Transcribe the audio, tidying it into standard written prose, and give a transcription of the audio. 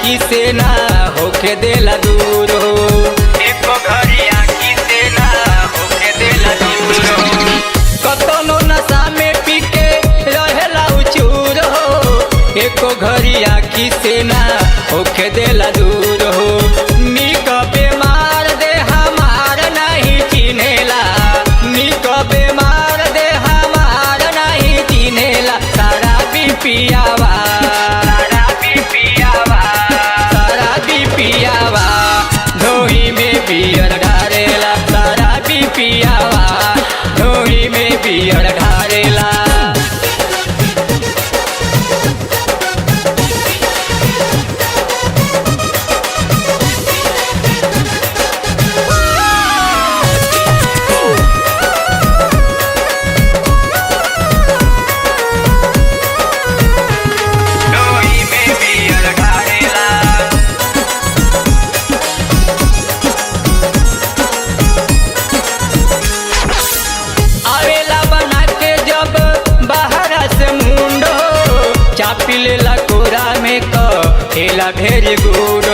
आखी से ना होके देला दूर हो। एको घड़ी आखी से ना होके देला दूर हो। कतनो नशा में पी के रहेला उचूर हो। एको घड़ी आखी से ना होके देला दूर हो। निक बेमार दे हमार नहीं चिन्हेला। निक बेमार दे हमार नहीं चिन्हेला। सारा भी पियावा धोई में बियर ढारेला। सारा भी पियावा धोई में बियर ढारेला। चापी लेला कोरा में कहेला भेरी गुड